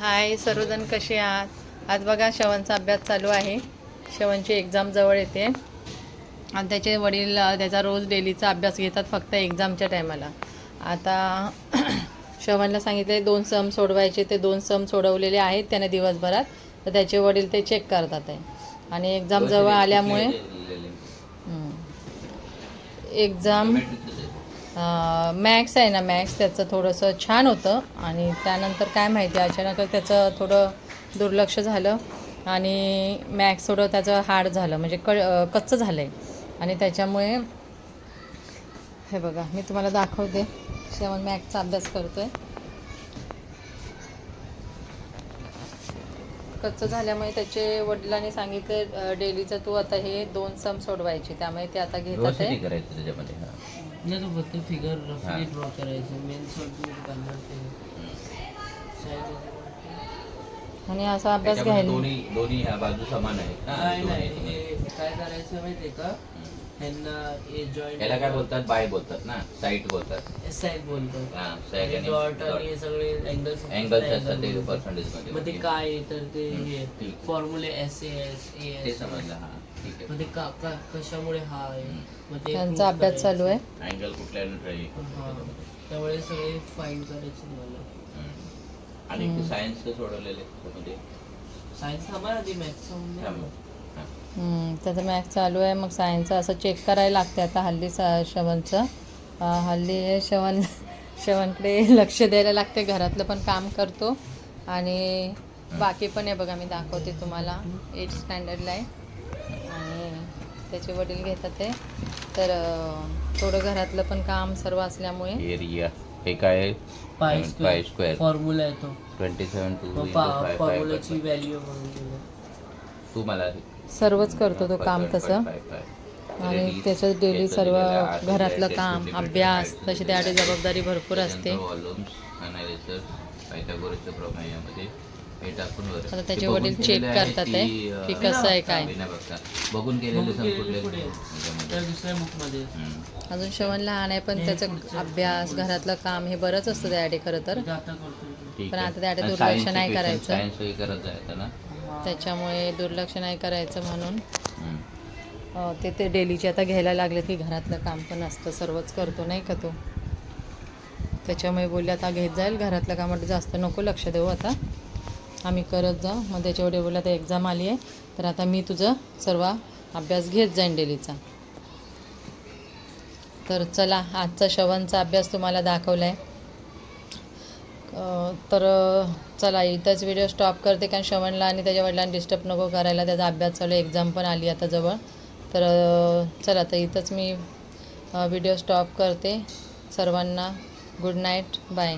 हाय सर्वजण, कसे आहात? आज बघा श्रवणचा अभ्यास चालू आहे. श्रवणची एक्झाम जवळ येते आणि त्याचे वडील त्याचा रोज डेलीचा अभ्यास घेतात फक्त एक्झामच्या टायमाला. आता श्रवणला सांगितले 2 सम सोडवायचे, ते 2 सम सोडवलेले आहेत त्याने दिवसभरात. तर त्याचे वडील ते चेक करतात आहे आणि एक्झाम जवळ आल्यामुळे एक्झाम मॅथ्स आहे ना, मॅथ्स त्याचं थोडंसं छान होतं आणि त्यानंतर काय माहिती अचानक त्याचं थोडं दुर्लक्ष झालं आणि मॅथ्स थोडं त्याचं हार्ड झालं, म्हणजे कच्चं झालं आहे. आणि त्याच्यामुळे हे बघा मी तुम्हाला दाखवते. श्रवण मॅथ्सचा अभ्यास करतो आहे. कच्चं झाल्यामुळे त्याचे वडिलांनी सांगितले डेलीचं तू आता हे 2 सम सोडवायचे, त्यामुळे ते आता घेतात आहे. करायचं त्याच्यामध्ये नाही तो फक्त फिगर रफली ड्रॉ करायचं, मेन सॉल्व करणार ते. आणि असा अभ्यास घ्यायला दोन्ही ह्या बाजू समान आहेत ना. नाही हे काय करायचं माहिती आहे का, ह्यांना ए जॉईंट याला काय बोलतात, बाय बोलतात ना, साईड बोलतात, साईड बोलतात. हा साईड आणि डॉट आणि हे सगळे एंगल्स असतात ते पर्सेंटेज मध्ये. मग ते काय आहे तर ते हे फॉर्म्युले SAS ते समजलं. हा ठीक आहे. मग ते कशामुळे हा आहे, मग ते त्यांचा अभ्यास चालू आहे. अँगल कुठल्या त्यामुळे सगळे फाईंड करायचे मला. आणि सायन्स सोडवलेले त्यामध्ये. सायन्स थांबा आधी मॅथ्स त्याचं मॅथ्स चालू आहे. मग सायन्सचं असं चेक करायला लागते आता हल्ली श्रवणचं. हल्ली श्रवणकडे लक्ष द्यायला लागते. घरातलं पण काम करतो आणि बाकी पण आहे बघा, मी दाखवते तुम्हाला. 8th स्टँडर्डला आहे आणि त्याचे वडील घेतात ते. तर थोडं घरातलं पण काम सर्व असल्यामुळे एरिया हे काय पाय स्क्वेअर फॉर्म्युला आहे तो 27 फॉर्म्युलाची व्हॅल्यू तू मला सर्वच करतो तो काम तसं. आणि त्याचं डेली सर्व घरातलं काम, अभ्यास, तशी त्यासाठी जबाबदारी भरपूर असते. आता त्याचे वडील चेक करतात आहे की कसं आहे काय. बघून दुसऱ्या बुकमध्ये अजून श्रवण लहान आहे पण त्याचं अभ्यास, घरातलं काम हे बरंच असतं त्यासाठी खरं तर. पण आता त्यासाठी दुर्लक्ष नाही करायचं. त्याच्यामुळे दुर्लक्ष नाही करायचं म्हणून ते डेलीचे आता घ्यायला लागले की घरातलं काम पण असतं, सर्वच करतो नाही का तो. त्याच्यामुळे बोलले आता घेत जाईल, घरातल्या कामामध्ये जास्त नको लक्ष देऊ, आता आम्ही करत जाऊ. मग त्याच्यावर बोलले आता एक्झाम आली आहे तर आता मी तुझं सर्व अभ्यास घेत जाईन डेलीचा. तर चला, आजचा श्रवणचा अभ्यास तुम्हाला दाखवला आहे. तर चला इथंच व्हिडिओ स्टॉप करते, कारण श्रवणला आणि त्याच्या वडिलांना डिस्टर्ब नको करायला. त्याचा अभ्यास चालू, एक्झाम पण आली आता जवळ. तर चला, तर इथंच मी व्हिडिओ स्टॉप करते. सर्वांना गुड नाईट, बाय.